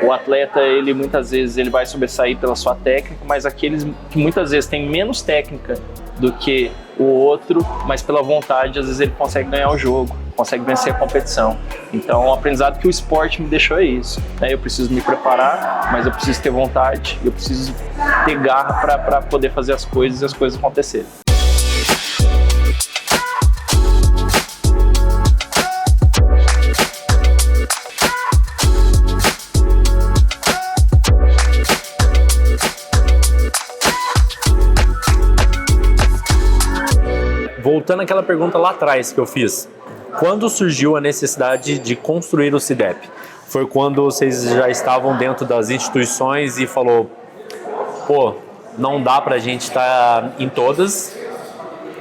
O atleta, ele muitas vezes ele vai sobressair pela sua técnica, mas aqueles que muitas vezes têm menos técnica do que o outro, mas pela vontade, às vezes ele consegue ganhar o jogo, consegue vencer a competição. Então, o aprendizado que o esporte me deixou é isso, né? Eu preciso me preparar, mas eu preciso ter vontade, eu preciso ter garra para poder fazer as coisas e as coisas acontecerem. Voltando àquela pergunta lá atrás que eu fiz, quando surgiu a necessidade de construir o CIDEP? Foi quando vocês já estavam dentro das instituições e falou, pô, não dá pra gente estar em todas,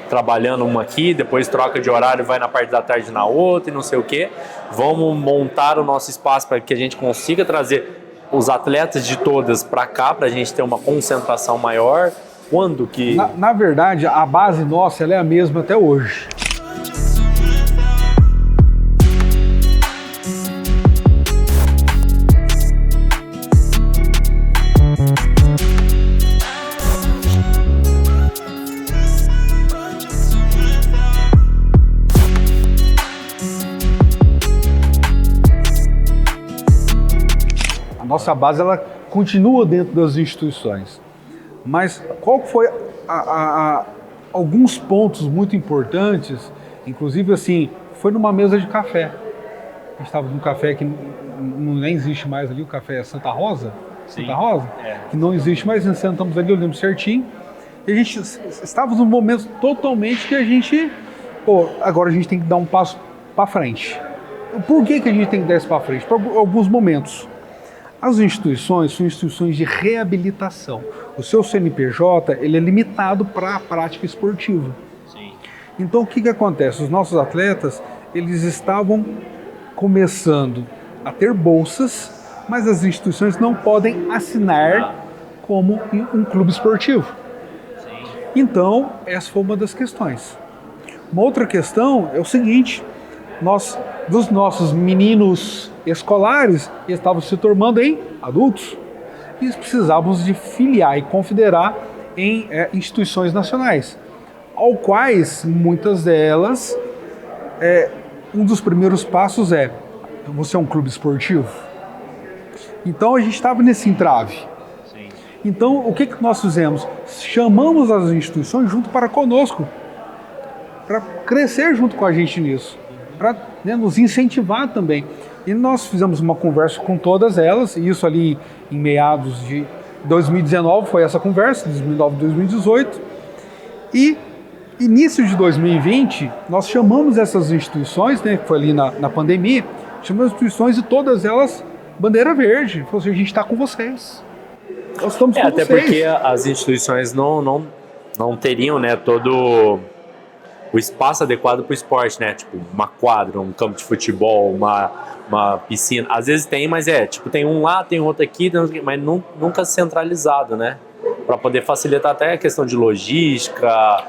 trabalhando uma aqui, depois troca de horário, vai na parte da tarde na outra e não sei o quê. Vamos montar o nosso espaço para que a gente consiga trazer os atletas de todas para cá, para a gente ter uma concentração maior. Quando que... Na verdade, a base nossa ela é a mesma até hoje. A nossa base ela continua dentro das instituições. Mas qual foi alguns pontos muito importantes, inclusive assim, foi numa mesa de café. A gente estava num café que nem existe mais ali, o café Santa Rosa, Sim. Santa Rosa, que não existe mais, nós sentamos ali, eu lembro certinho, e a gente estava num momento totalmente que a gente, agora a gente tem que dar um passo para frente. Por que a gente tem que dar isso para frente? Por alguns momentos. As instituições são instituições de reabilitação. O seu CNPJ ele é limitado para a prática esportiva. Sim. Então o que acontece? Os nossos atletas eles estavam começando a ter bolsas, mas as instituições não podem assinar como um clube esportivo. Sim. Então essa foi uma das questões. Uma outra questão é o seguinte: dos nossos meninos escolares, eles estavam se tornando em adultos. E precisávamos de filiar e confederar em instituições nacionais, ao quais muitas delas, um dos primeiros passos você é um clube esportivo? Então a gente estava nesse entrave. Sim. Então o que nós fizemos? Chamamos as instituições junto para conosco, para crescer junto com a gente nisso, para nos incentivar também. E nós fizemos uma conversa com todas elas, e isso ali em meados de 2019 foi essa conversa, 2019 e 2018. E início de 2020, nós chamamos essas instituições, que foi ali na pandemia, chamamos as instituições e todas elas, bandeira verde. Falou assim, a gente está com vocês. Nós estamos com até vocês. porque as instituições não teriam, né, todo o espaço adequado para o esporte, né? Tipo, uma quadra, um campo de futebol, uma piscina. Às vezes tem, mas tem um lá, tem outro aqui, mas nunca centralizado, né? Para poder facilitar até a questão de logística,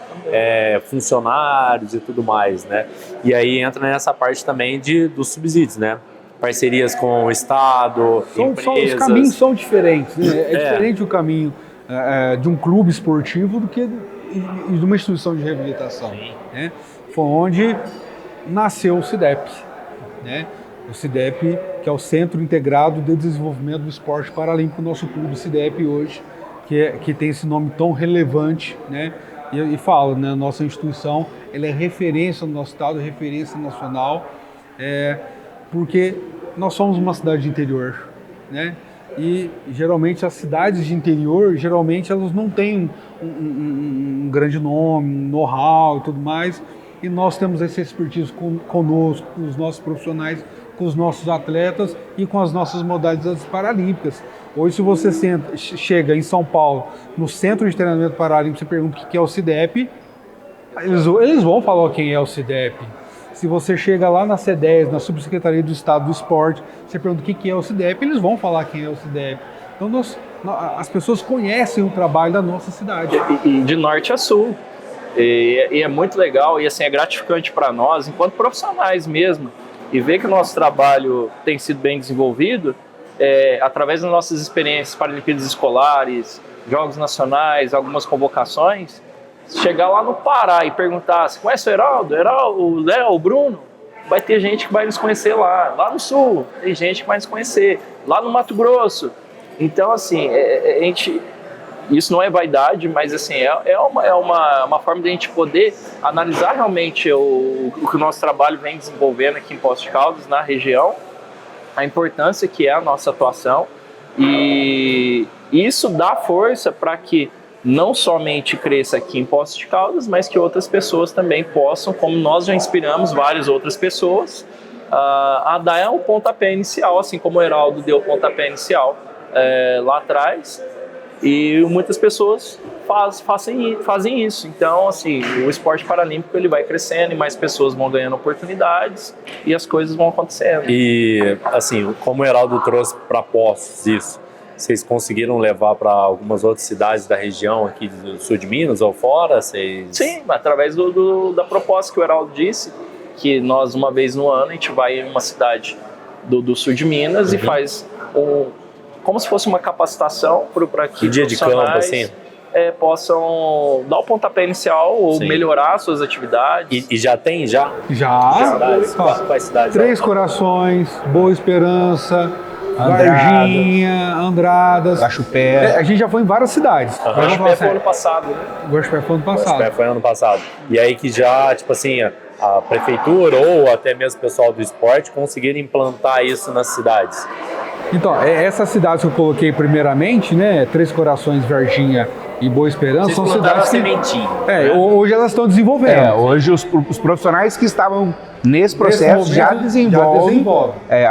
funcionários e tudo mais, né? E aí entra nessa parte também dos subsídios, né? Parcerias com o Estado, empresas. Os caminhos são diferentes, né? É diferente o caminho de um clube esportivo do que de uma instituição de reabilitação. Né? Foi onde nasceu o CIDEP, né? O CIDEP, que é o Centro Integrado de Desenvolvimento do Esporte Paralímpico, nosso clube CIDEP hoje, que tem esse nome tão relevante, né? E fala, né? Nossa instituição ela é referência no nosso estado, referência nacional, porque nós somos uma cidade de interior, né? E geralmente as cidades de interior, geralmente elas não têm um grande nome, um know-how e tudo mais, e nós temos essa expertise conosco, com os nossos profissionais, com os nossos atletas e com as nossas modalidades paralímpicas. Hoje, se você chega em São Paulo, no Centro de Treinamento Paralímpico, você pergunta o que é o CIDEP, eles vão falar quem é o CIDEP. Se você chega lá na C10, na Subsecretaria do Estado do Esporte, você pergunta o que é o CIDEP, eles vão falar quem é o CIDEP. Então as pessoas conhecem o trabalho da nossa cidade. E de norte a sul. E é muito legal e assim, é gratificante para nós, enquanto profissionais mesmo, e ver que o nosso trabalho tem sido bem desenvolvido, através das nossas experiências, Paralimpíadas escolares, Jogos Nacionais, algumas convocações, chegar lá no Pará e perguntar: você conhece o Heraldo, o Léo, o Bruno? Vai ter gente que vai nos conhecer lá no Sul, tem gente que vai nos conhecer, lá no Mato Grosso. Então, assim, isso não é vaidade, mas assim, é uma forma de a gente poder analisar realmente o que o nosso trabalho vem desenvolvendo aqui em Poços de Caldas, na região, a importância que é a nossa atuação, e isso dá força para que não somente cresça aqui em Poços de Caldas, mas que outras pessoas também possam, como nós já inspiramos várias outras pessoas, a dar o pontapé inicial, assim como o Heraldo deu o pontapé inicial lá atrás, e muitas pessoas fazem isso. Então, assim, o esporte paralímpico ele vai crescendo e mais pessoas vão ganhando oportunidades e as coisas vão acontecendo. E, assim, como o Heraldo trouxe para Poços isso, vocês conseguiram levar para algumas outras cidades da região aqui do sul de Minas ou fora? Sim, através da proposta que o Heraldo disse, que nós, uma vez no ano, a gente vai em uma cidade do sul de Minas e faz como se fosse uma capacitação para que dia de campo, assim? Possam dar o pontapé inicial ou melhorar suas atividades. E já tem? Já? Quais cidades? Três Corações, Boa Esperança, Varginha, Andradas, Guaxupé. A gente já foi em várias cidades. Guaxupé foi ano passado, né? Guaxupé foi ano passado. Guaxupé foi ano passado. E aí que já, tipo assim, a prefeitura ou até mesmo o pessoal do esporte conseguiram implantar isso nas cidades. Então, essas cidades que eu coloquei primeiramente, né, Três Corações, Varginha e Boa Esperança, são cidades que hoje elas estão desenvolvendo. Hoje os profissionais que estavam nesse processo já desenvolvem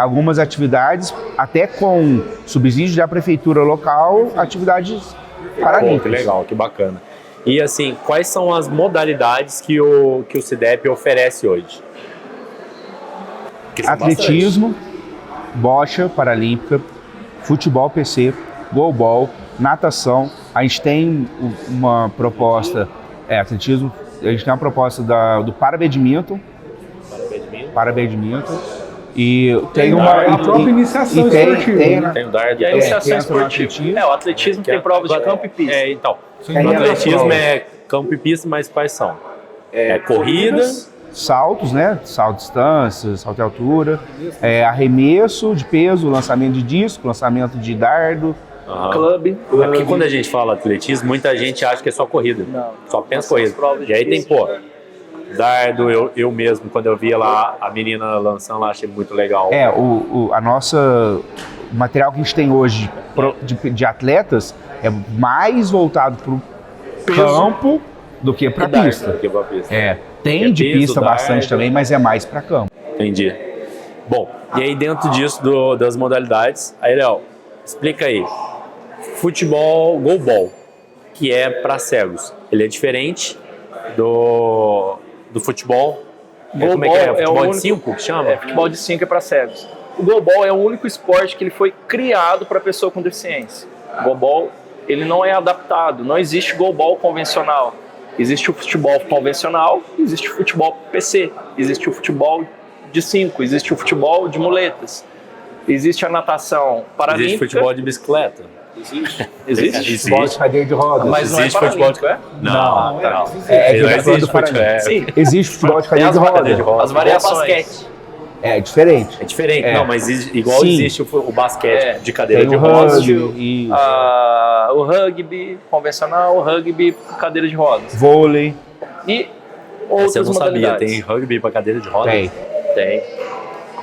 algumas atividades, até com subsídio da prefeitura local, atividades paralímpicas. Que legal, que bacana. E assim, quais são as modalidades que o CIDEP oferece hoje? Atletismo, bocha paralímpica, futebol PC, goalball, natação. A gente tem uma proposta, atletismo, a gente tem uma proposta do Parabadminton. E tem a própria iniciação esportiva. Tem o dardo. E a iniciação esportiva. O atletismo tem provas de campo e pista. Então, o atletismo é campo e pista, mas quais são? Corrida, saltos, né? Salto de distância, salto de altura, arremesso de peso, lançamento de disco, lançamento de dardo. Clube. É porque quando a gente fala atletismo, muita gente acha que é só corrida. Não. Só pensa corrida. E aí tem, dardo, eu mesmo, quando eu via lá a menina lançando lá, achei muito legal. O material que a gente tem hoje de atletas é mais voltado para o campo do que para a pista. Tem de pista bastante também, mas é mais para campo. Entendi. Bom, e aí dentro disso das modalidades, aí Léo, explica aí. Futebol, goalball, que é para cegos. Ele é diferente do futebol. Como é que é? Futebol de 5 que chama? Futebol de 5 é para cegos. O goalball é o único esporte que ele foi criado para pessoa com deficiência. O goalball, ele não é adaptado. Não existe goalball convencional. Existe o futebol convencional, existe o futebol PC, existe o futebol de 5, existe o futebol de muletas, existe a natação paralímpica. Existe futebol de bicicleta. Existe? Futebol de cadeira de rodas. Mas não existe é paralímpico, Não. Existe futebol de cadeira de rodas. As variações. É diferente. É diferente, não, mas igual existe o basquete de cadeira de o rodas. O rugby convencional, o rugby cadeira de rodas. Vôlei. E outras Você não modalidades. sabia, tem rugby para cadeira de rodas? Tem.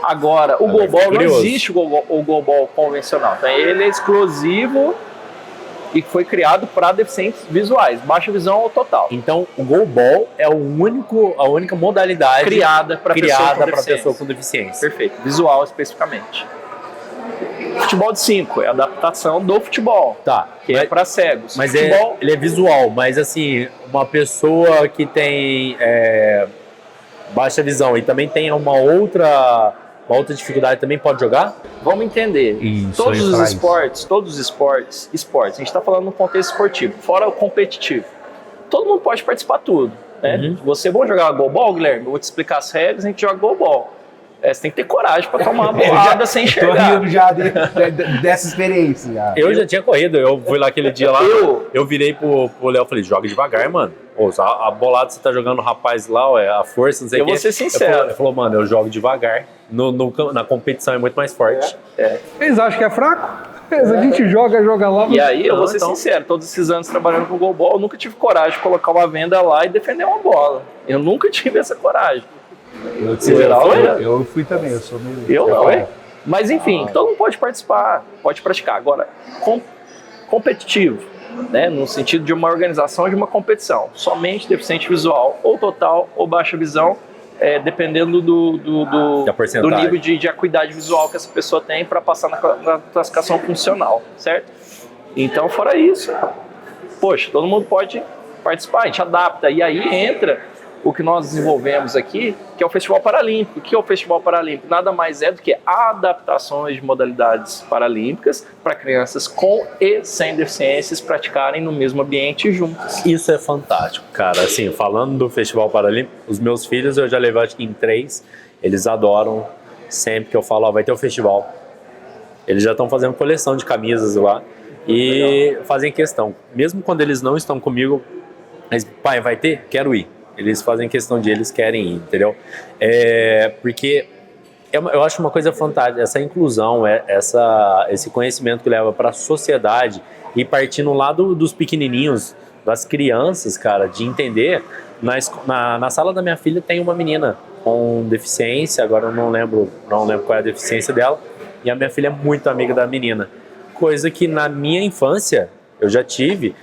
Agora, o goalball, não existe o goalball convencional. Então, ele é exclusivo e foi criado para deficientes visuais, baixa visão ou total. Então, o goalball é a única modalidade criada para pessoa com deficiência. Perfeito, visual especificamente. Futebol de 5 é a adaptação do futebol, que é para cegos. Mas futebol, ele é visual, mas assim, uma pessoa que tem baixa visão e também tem uma outra dificuldade também pode jogar? Vamos entender. Todos os esportes, a gente está falando no contexto esportivo, fora o competitivo. Todo mundo pode participar de tudo. Né? Você vai jogar goalball, Guilherme? Eu vou te explicar as regras, a gente joga goalball. Você tem que ter coragem para tomar uma bolada sem Tô enxergar. rindo já dessa experiência. Já. Eu já tinha corrido, eu fui lá aquele dia lá, eu virei pro Léo e falei, joga devagar, mano. Pô, a bolada você tá jogando o rapaz lá, ué, a força, não sei o quê. Eu vou ser sincero. Ele falou, mano, eu jogo devagar. Na competição é muito mais forte. Eles acham que é fraco? A gente joga lá. E aí, eu vou ser então. sincero, todos esses anos trabalhando com o goalball, eu nunca tive coragem de colocar uma venda lá e defender uma bola. Eu nunca tive essa coragem. Eu fui também, eu sou meio... Eu não, é? Mas enfim, todo mundo pode participar, pode praticar. Agora, competitivo, né, no sentido de uma organização de uma competição, somente deficiente visual, ou total, ou baixa visão, dependendo do nível de acuidade visual que essa pessoa tem para passar na classificação funcional, certo? Então, fora isso, poxa, todo mundo pode participar, a gente adapta, e aí entra o que nós desenvolvemos aqui, que é o Festival Paralímpico. O que é o Festival Paralímpico? Nada mais é do que adaptações de modalidades paralímpicas para crianças com e sem deficiências praticarem no mesmo ambiente juntas. Isso é fantástico, cara. Assim, falando do Festival Paralímpico, os meus filhos eu já levei acho que em 3, eles adoram. Sempre que eu falo, ó, vai ter o festival. Eles já estão fazendo coleção de camisas lá e fazem questão. Mesmo quando eles não estão comigo, mas, pai, vai ter? Quero ir. Eles fazem questão de eles querem ir, entendeu? Porque eu acho uma coisa fantástica, essa inclusão, esse conhecimento que leva para a sociedade e partindo lá dos pequenininhos, das crianças, cara, de entender. Na sala da minha filha tem uma menina com deficiência, agora eu não lembro qual é a deficiência dela, e a minha filha é muito amiga da menina. Coisa que na minha infância eu já tive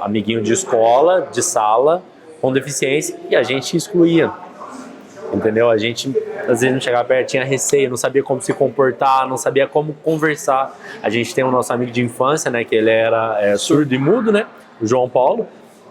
amiguinho de escola, de sala, com deficiência, e a gente excluía, entendeu? A gente às vezes não chegava perto, tinha receio, não sabia como se comportar, não sabia como conversar. A gente tem o nosso amigo de infância, né, que ele era surdo e mudo, né, o João Paulo,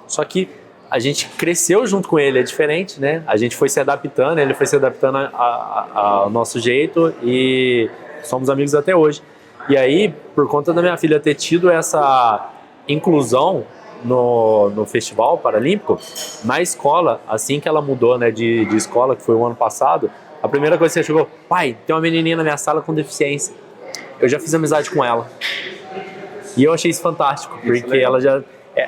só que a gente cresceu junto com ele, é diferente, né? A gente foi se adaptando, ele foi se adaptando ao nosso jeito e somos amigos até hoje. E aí, por conta da minha filha ter tido essa inclusão no Festival Paralímpico, na escola, assim que ela mudou, né, de escola, que foi o ano passado, a primeira coisa que você chegou, pai, tem uma menininha na minha sala com deficiência. Eu já fiz amizade com ela. E eu achei isso fantástico, porque ela já...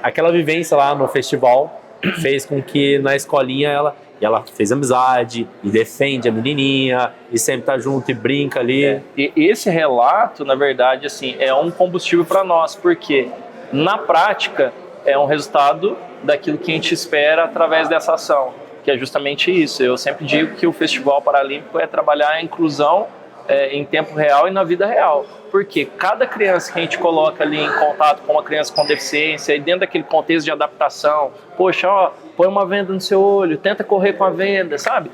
aquela vivência lá no festival fez com que na escolinha ela fez amizade e defende a menininha e sempre tá junto e brinca ali. E esse relato, na verdade, assim, é um combustível para nós, porque na prática é um resultado daquilo que a gente espera através dessa ação, que é justamente isso. Eu sempre digo que o Festival Paralímpico é trabalhar a inclusão em tempo real e na vida real, porque cada criança que a gente coloca ali em contato com uma criança com deficiência e dentro daquele contexto de adaptação, poxa, ó, põe uma venda no seu olho, tenta correr com a venda, sabe?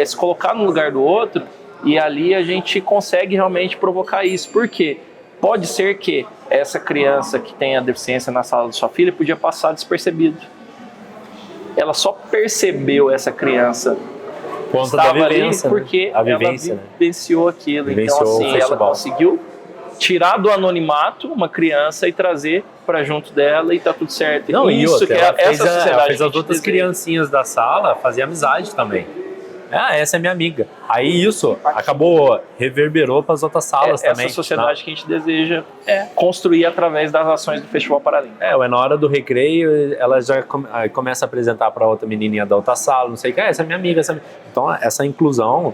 Se colocar no lugar do outro, e ali a gente consegue realmente provocar isso. Por quê? Pode ser que essa criança que tem a deficiência na sala da sua filha podia passar despercebido. Ela só percebeu essa criança estava ali porque ela vivenciou aquilo. Então, assim, ela conseguiu tirar do anonimato uma criança e trazer para junto dela e tá tudo certo. Não, isso outra, que essa sociedade. Ela fez as outras criancinhas da sala fazer amizade também. Essa é minha amiga. Aí isso acabou, reverberou para as outras salas também. Essa sociedade que a gente deseja construir através das ações do Festival Paralímpico. Na hora do recreio, ela já começa a apresentar para outra menininha da outra sala, não sei o que, essa é minha amiga. Então, essa inclusão,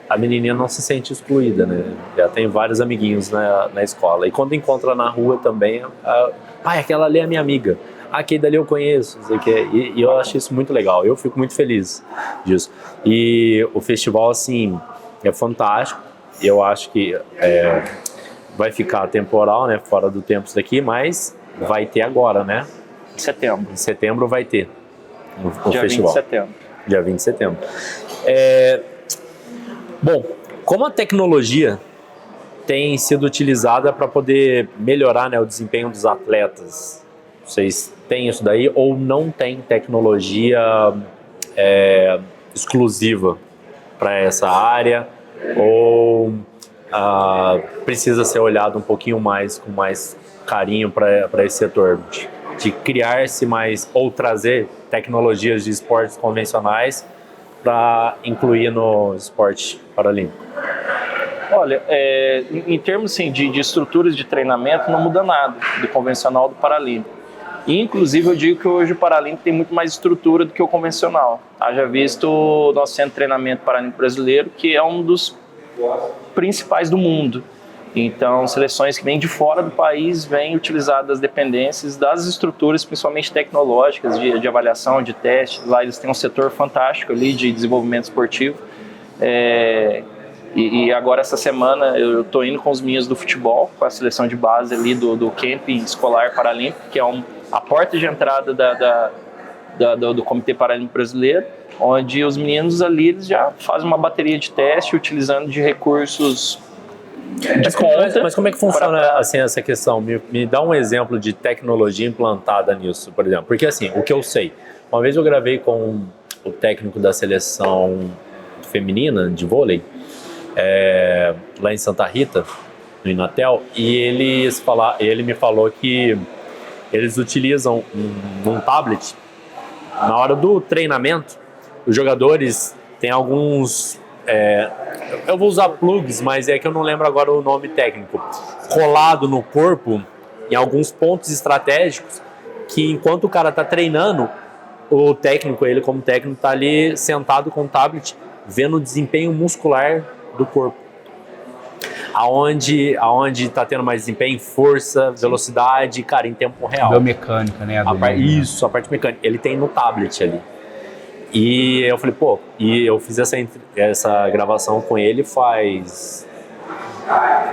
a menininha não se sente excluída, né? Já tem vários amiguinhos na escola. E quando encontra na rua também, pai, aquela ali é minha amiga. Aquele dali eu conheço, não sei o que. E eu acho isso muito legal. Eu fico muito feliz disso. E o festival, assim, é fantástico. Eu acho que vai ficar temporal, né? Fora do tempo isso daqui, mas vai ter agora, né? Em setembro. Em setembro vai ter o Dia festival. 20 de setembro. Dia 20 de setembro. Bom, como a tecnologia tem sido utilizada para poder melhorar, né, o desempenho dos atletas, vocês têm isso daí ou não tem tecnologia exclusiva para essa área ou precisa ser olhado um pouquinho mais com mais carinho para esse setor de criar-se mais ou trazer tecnologias de esportes convencionais para incluir no esporte paralímpico? Olha, em termos assim, de estruturas de treinamento, não muda nada do convencional do paralímpico. E, inclusive, eu digo que hoje o paralímpico tem muito mais estrutura do que o convencional. Haja visto o nosso Centro de Treinamento Paralímpico Brasileiro, que é um dos principais do mundo. Então, seleções que vêm de fora do país vêm utilizar das dependências das estruturas, principalmente tecnológicas, de avaliação, de testes. Lá eles têm um setor fantástico ali de desenvolvimento esportivo. E agora, essa semana, eu estou indo com os meninos do futebol, com a seleção de base ali do camping escolar paralímpico, que é a porta de entrada do Comitê Paralímpico Brasileiro, onde os meninos ali eles já fazem uma bateria de teste utilizando de recursos de ponta. Mas como é que funciona assim, essa questão? Me dá um exemplo de tecnologia implantada nisso, por exemplo. Porque assim, o que eu sei, uma vez eu gravei com o técnico da seleção feminina de vôlei, lá em Santa Rita, no Inatel, e ele me falou que eles utilizam um tablet. Na hora do treinamento, os jogadores têm alguns... eu vou usar plugs, mas é que eu não lembro agora o nome técnico. Colado no corpo, em alguns pontos estratégicos, que enquanto o cara está treinando, o técnico, ele como técnico, está ali sentado com o tablet, vendo o desempenho muscular do corpo. Aonde está tendo mais desempenho, força, velocidade, cara, em tempo real. Biomecânica, né? Isso, a parte mecânica. Ele tem no tablet ali. E eu falei, e eu fiz essa gravação com ele faz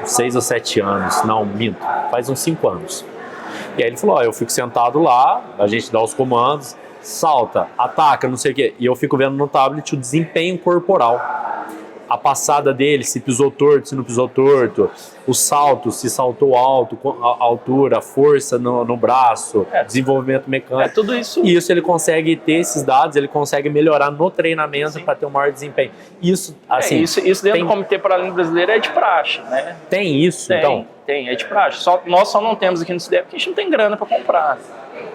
6 ou 7 anos. Não, minto, faz uns 5 anos. E aí ele falou, eu fico sentado lá, a gente dá os comandos, salta, ataca, não sei o quê. E eu fico vendo no tablet o desempenho corporal. A passada dele, se pisou torto, se não pisou torto, o salto, se saltou alto, a altura, a força no braço, desenvolvimento mecânico. Tudo isso. E isso ele consegue ter esses dados, ele consegue melhorar no treinamento para ter um maior desempenho. Isso, assim, isso dentro do Comitê Paralímpico Brasileiro é de praxe, né? Tem isso, então? Tem, é de praxe. Nós só não temos aqui no CIDEP porque a gente não tem grana para comprar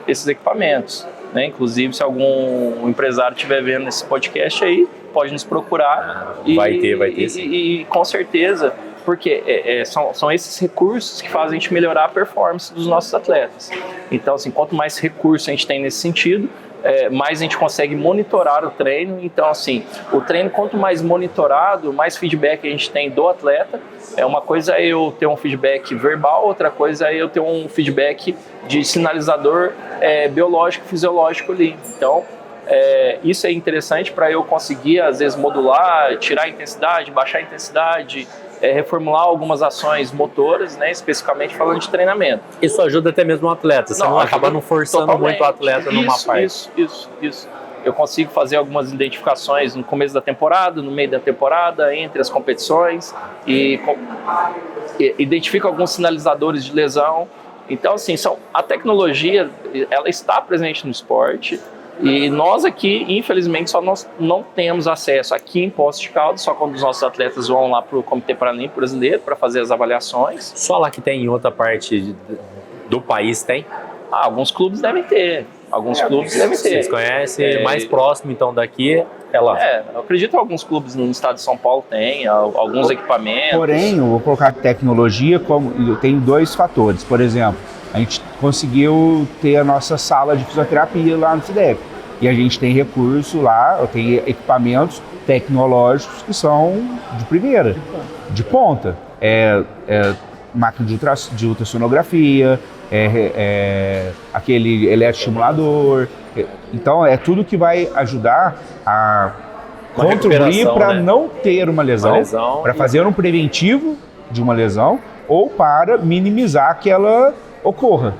esses equipamentos. Né? Inclusive, se algum empresário estiver vendo esse podcast aí, pode nos procurar. Vai ter sim. E com certeza, porque são esses recursos que fazem a gente melhorar a performance dos nossos atletas. Então, assim, quanto mais recurso a gente tem nesse sentido, mais a gente consegue monitorar o treino. Então, assim, o treino, quanto mais monitorado, mais feedback a gente tem do atleta. Uma coisa é eu ter um feedback verbal, outra coisa é eu ter um feedback de sinalizador biológico, fisiológico ali. Então, isso é interessante para eu conseguir, às vezes, modular, tirar a intensidade, baixar a intensidade, reformular algumas ações motoras, né, especificamente falando de treinamento. Isso ajuda até mesmo o atleta, você não acaba não forçando totalmente. Muito o atleta numa parte. Isso. Eu consigo fazer algumas identificações no começo da temporada, no meio da temporada, entre as competições, e identifico alguns sinalizadores de lesão. Então, assim, a tecnologia, ela está presente no esporte, e nós aqui, infelizmente, nós não temos acesso aqui em Poços de Caldas, só quando os nossos atletas vão lá para o Comitê Paralímpico Brasileiro para fazer as avaliações. Só lá que tem, em outra parte do país tem? Alguns clubes devem ter. Vocês conhecem? Mais próximo, então, daqui é lá. Eu acredito que alguns clubes no estado de São Paulo têm alguns equipamentos. Porém, eu vou colocar tecnologia tem 2 fatores. Por exemplo, a gente conseguiu ter a nossa sala de fisioterapia lá no CIDEP. E a gente tem recurso lá, tem equipamentos tecnológicos que são de primeira, de ponta. Máquina de ultrassonografia, aquele eletroestimulador. Então, é tudo que vai ajudar a contribuir para não ter uma lesão, para fazer um preventivo de uma lesão ou para minimizar que ela ocorra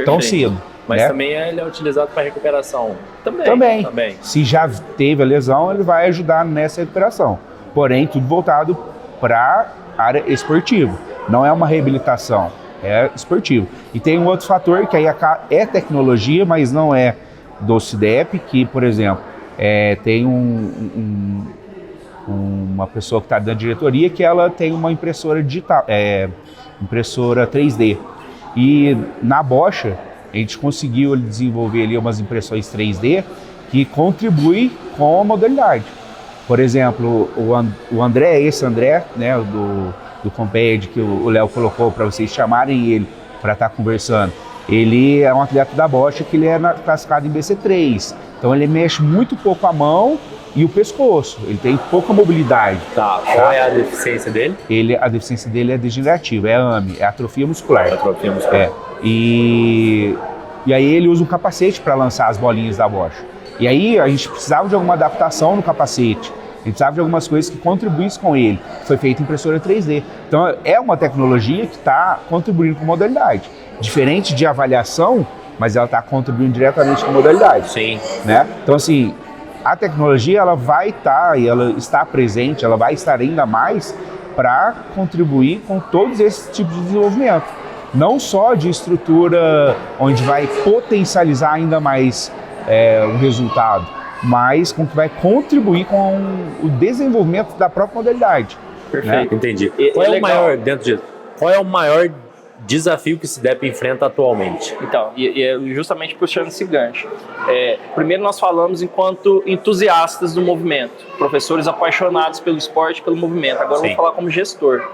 tão cedo. Mas também ele é utilizado para recuperação. Também. Se já teve a lesão, ele vai ajudar nessa recuperação. Porém, tudo voltado para a área esportiva. Não é uma reabilitação, é esportivo. E tem um outro fator que aí é tecnologia, mas não é do CIDEP, que, por exemplo, tem uma pessoa que está da diretoria que ela tem uma impressora digital, impressora 3D. E na Bosch, a gente conseguiu desenvolver ali umas impressões 3D que contribuem com a modalidade. Por exemplo, o André, esse André, né, do Comped, que o Léo colocou para vocês chamarem ele para estar conversando, ele é um atleta da Bosch que ele é classificado em BC3. Então ele mexe muito pouco a mão e o pescoço, ele tem pouca mobilidade. Tá, qual é a deficiência dele? A deficiência dele é degenerativa, é AME, é atrofia muscular. Atrofia muscular. É. E aí ele usa um capacete para lançar as bolinhas da Bosch. E aí a gente precisava de alguma adaptação no capacete, a gente precisava de algumas coisas que contribuíssem com ele. Foi feita impressora 3D. Então é uma tecnologia que está contribuindo com a modalidade. Diferente de avaliação, mas ela está contribuindo diretamente com a modalidade. Sim. Né? Então assim, a tecnologia ela vai estar e ela está presente, ela vai estar ainda mais para contribuir com todos esses tipos de desenvolvimento. Não só de estrutura onde vai potencializar ainda mais o resultado, mas com que vai contribuir com o desenvolvimento da própria modalidade. Perfeito, né? Entendi. Qual é o maior, dentro disso, qual é o maior desafio que o SIDEP enfrenta atualmente? Então, e é justamente puxando esse gancho. Primeiro nós falamos enquanto entusiastas do movimento, professores apaixonados pelo esporte, pelo movimento. Agora eu vou falar como gestor.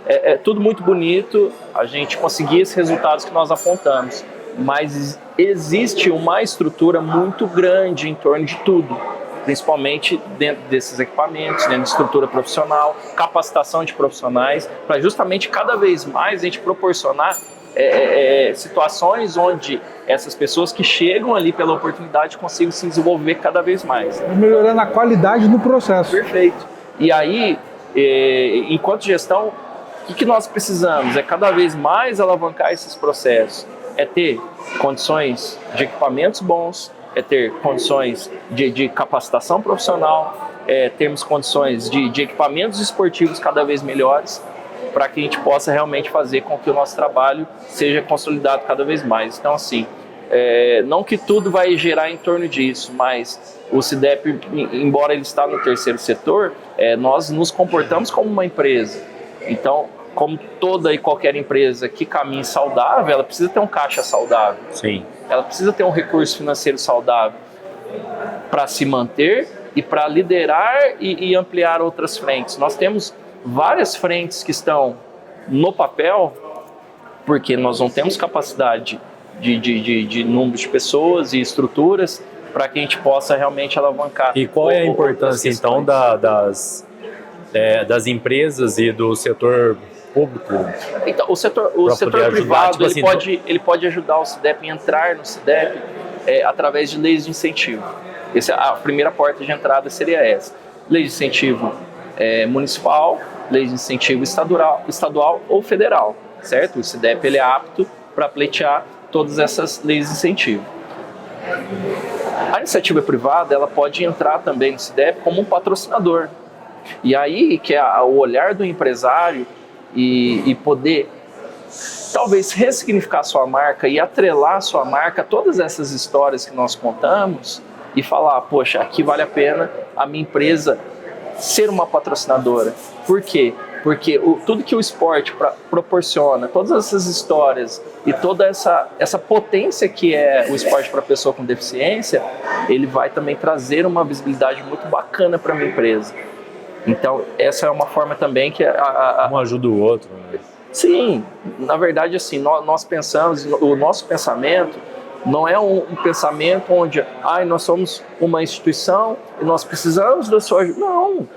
É tudo muito bonito, a gente conseguir esses resultados que nós apontamos, mas existe uma estrutura muito grande em torno de tudo, principalmente dentro desses equipamentos, dentro de estrutura profissional, capacitação de profissionais, para justamente cada vez mais a gente proporcionar situações onde essas pessoas que chegam ali pela oportunidade consigam se desenvolver cada vez mais. Melhorando a qualidade do processo. Perfeito. E aí, enquanto gestão, o que nós precisamos? É cada vez mais alavancar esses processos. É ter condições de equipamentos bons, é ter condições de capacitação profissional, termos condições de equipamentos esportivos cada vez melhores, para que a gente possa realmente fazer com que o nosso trabalho seja consolidado cada vez mais. Então, assim, não que tudo vai gerar em torno disso, mas o SIDEP, embora ele está no terceiro setor, nós nos comportamos como uma empresa. Então, como toda e qualquer empresa que caminhe saudável, ela precisa ter um caixa saudável. Sim. Ela precisa ter um recurso financeiro saudável para se manter e para liderar e ampliar outras frentes. Nós temos várias frentes que estão no papel, porque nós não temos capacidade de número de pessoas e estruturas para que a gente possa realmente alavancar. E qual é a importância, então, das empresas e do setor público? Então, o setor privado ele pode ajudar o SIDEP a entrar no SIDEP através de leis de incentivo. A primeira porta de entrada seria essa. Lei de incentivo municipal, lei de incentivo estadual ou federal, certo? O SIDEP ele é apto para pleitear todas essas leis de incentivo. A iniciativa privada ela pode entrar também no SIDEP como um patrocinador. E aí que é o olhar do empresário e poder talvez ressignificar sua marca e atrelar sua marca a todas essas histórias que nós contamos e falar, poxa, aqui vale a pena a minha empresa ser uma patrocinadora. Por quê? Porque tudo que o esporte proporciona, todas essas histórias e toda essa potência que é o esporte para a pessoa com deficiência, ele vai também trazer uma visibilidade muito bacana para a minha empresa. Então, essa é uma forma também que... Um ajuda o outro, né? Sim, na verdade, assim, nós pensamos, o nosso pensamento não é um pensamento onde nós somos uma instituição e nós precisamos da sua ajuda. Não,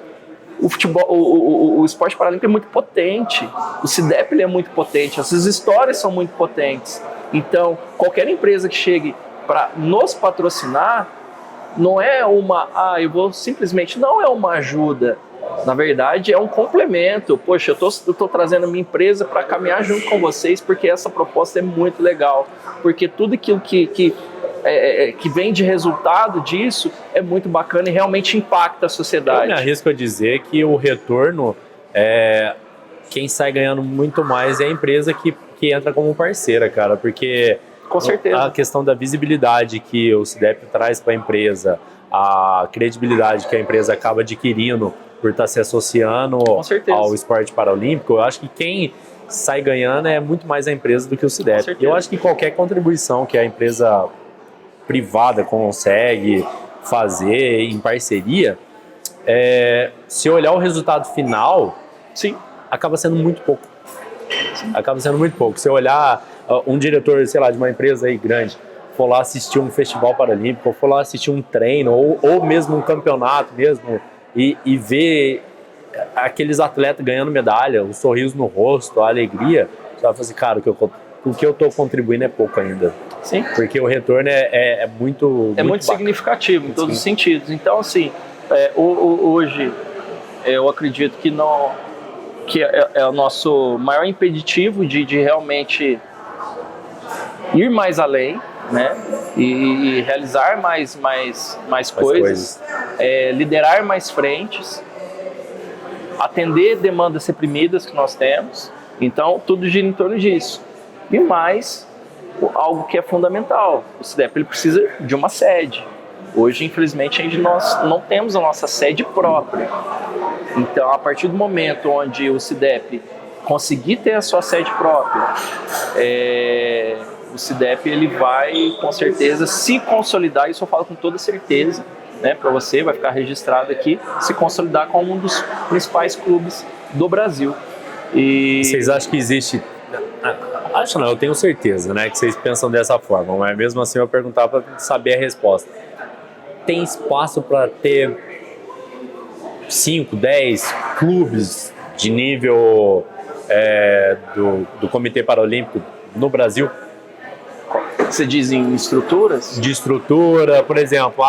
o futebol, o esporte paralímpico é muito potente, o SIDEP ele é muito potente, essas histórias são muito potentes. Então, qualquer empresa que chegue para nos patrocinar, não é eu vou simplesmente, não é uma ajuda. Na verdade, é um complemento. Poxa, eu tô trazendo a minha empresa para caminhar junto com vocês, porque essa proposta é muito legal. Porque tudo aquilo que vem de resultado disso é muito bacana e realmente impacta a sociedade. Eu me arrisco a dizer que o retorno, quem sai ganhando muito mais é a empresa que entra como parceira, cara. Porque com certeza. A questão da visibilidade que o SIDEP traz para a empresa, a credibilidade que a empresa acaba adquirindo por estar se associando ao esporte paralímpico, eu acho que quem sai ganhando é muito mais a empresa do que o SIDEP. Eu acho que qualquer contribuição que a empresa privada consegue fazer em parceria, se olhar o resultado final, Sim. acaba sendo muito pouco. Acaba sendo muito pouco. Se olhar um diretor, sei lá, de uma empresa aí grande, for lá assistir um festival paralímpico, ou for lá assistir um treino, ou mesmo um campeonato mesmo, e ver aqueles atletas ganhando medalha, o sorriso no rosto, a alegria, você vai falar assim, cara, o que eu estou contribuindo é pouco ainda. Sim. Porque o retorno é muito significativo em todos os sentidos. Então, assim, hoje eu acredito que é o nosso maior impeditivo de realmente ir mais além, né? E realizar mais coisas. Liderar mais frentes, atender demandas reprimidas que nós temos. Então, tudo gira em torno disso. E mais, algo que é fundamental, o SIDEP ele precisa de uma sede. Hoje, infelizmente, nós não temos a nossa sede própria. Então, a partir do momento onde o SIDEP conseguir ter a sua sede própria, o SIDEP ele vai, com certeza, se consolidar, isso eu falo com toda certeza, né, para você, vai ficar registrado aqui, se consolidar como um dos principais clubes do Brasil. E vocês acham que existe... Acho não, eu tenho certeza, né, que vocês pensam dessa forma, mas mesmo assim eu vou perguntar para saber a resposta. Tem espaço para ter 5, 10 clubes de nível do Comitê Paralímpico no Brasil? Você diz em estruturas? De estrutura, por exemplo,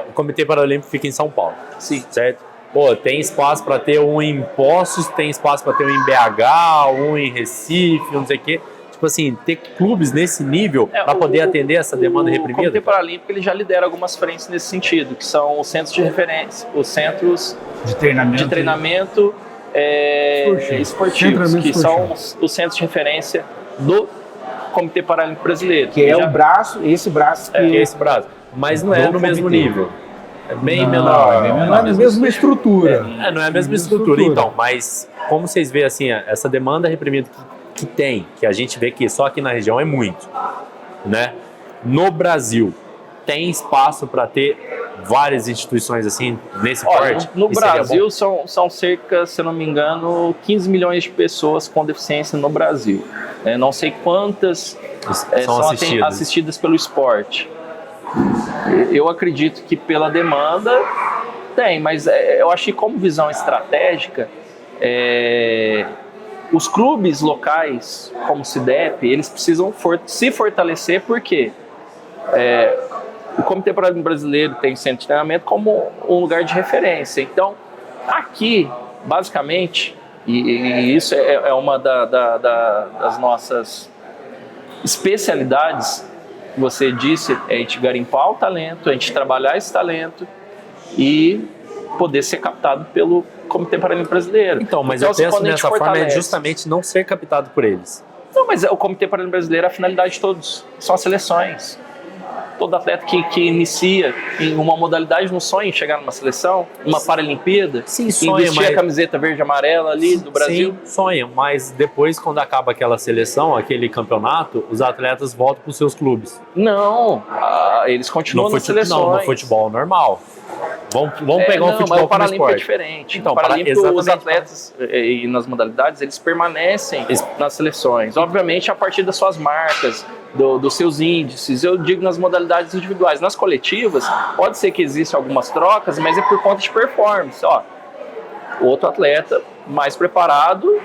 o Comitê Paralímpico fica em São Paulo. Sim. Certo? Pô, tem espaço para ter um em Poços, tem espaço para ter um em BH, um em Recife, não sei o quê. Tipo assim, ter clubes nesse nível para poder atender essa demanda reprimida? O Comitê Paralímpico ele já lidera algumas frentes nesse sentido, que são os centros de referência, os centros de treinamento esportivos, que são os centros de referência do Comitê Paralímpico Brasileiro. Que é o braço, esse braço. Que é esse braço. Mas não é no mesmo nível. É bem menor. Não é a mesma estrutura. Não é a mesma estrutura. Então, mas como vocês veem assim, essa demanda reprimida que a gente vê que só aqui na região é muito, né? No Brasil, tem espaço para ter várias instituições assim, nesse porte? No Brasil são cerca, se eu não me engano, 15 milhões de pessoas com deficiência no Brasil. Não sei quantas são assistidas pelo esporte. Eu acredito que pela demanda tem, mas eu acho que como visão estratégica, os clubes locais, como o SIDEP, eles precisam se fortalecer porque o Comitê Paralímpico Brasileiro tem centro de treinamento como um lugar de referência. Então, aqui, basicamente, e isso é uma das nossas especialidades, você disse, é a gente garimpar o talento, a gente trabalhar esse talento e poder ser captado pelo Comitê Paralímpico Brasileiro. Então, mas eu penso nessa forma é justamente não ser captado por eles. Não, mas o Comitê Paralímpico Brasileiro é a finalidade de todos, são as seleções. Todo atleta que inicia em uma modalidade não sonha em chegar numa seleção, numa Paralimpíada, sim, sonha, vestir a camiseta verde e amarela ali do Brasil. Sim, sonha, mas depois quando acaba aquela seleção, aquele campeonato, os atletas voltam para os seus clubes. Não, eles continuam nas seleções. Não, no futebol normal. Vamos pegar um futebol o Paralímpico como é diferente. Então, o Paralímpico, os atletas e nas modalidades, eles permanecem nas seleções. Obviamente, a partir das suas marcas, dos seus índices. Eu digo nas modalidades individuais. Nas coletivas, pode ser que existam algumas trocas, mas é por conta de performance. O outro atleta mais preparado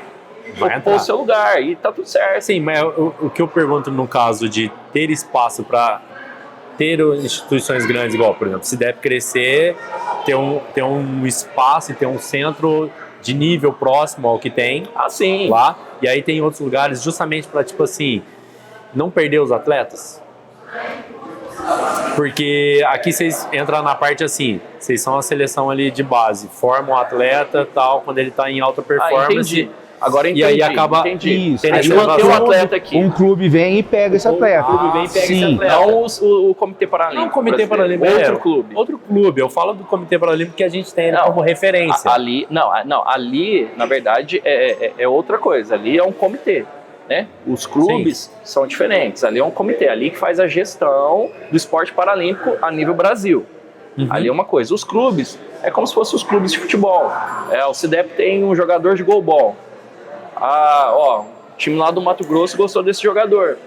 ocupou o seu lugar e tá tudo certo. Sim, mas o que eu pergunto no caso de ter espaço para ter instituições grandes, igual, por exemplo, se deve crescer, ter um espaço e ter um centro de nível próximo ao que tem lá, e aí tem outros lugares justamente para, tipo assim, não perder os atletas. Porque aqui vocês entram na parte assim, vocês são a seleção ali de base, formam o atleta tal, quando ele está em alta performance. Entendi. Agora entendi, e aí acaba isso. Aí mantém o atleta aqui. Um clube vem e pega esse atleta. Um clube vem e pega esse atleta. Não o Comitê Paralímpico. Não o Comitê Paralímpico. Outro clube. Outro clube. Eu falo do Comitê Paralímpico que a gente tem como referência. Ali, na verdade, é outra coisa. Ali é um comitê. Né? Os clubes são diferentes. Ali é um comitê. Ali que faz a gestão do esporte paralímpico a nível Brasil. Ali é uma coisa. Os clubes É como se fossem os clubes de futebol. O CIDEP tem um jogador de goalball. O time lá do Mato Grosso gostou desse jogador.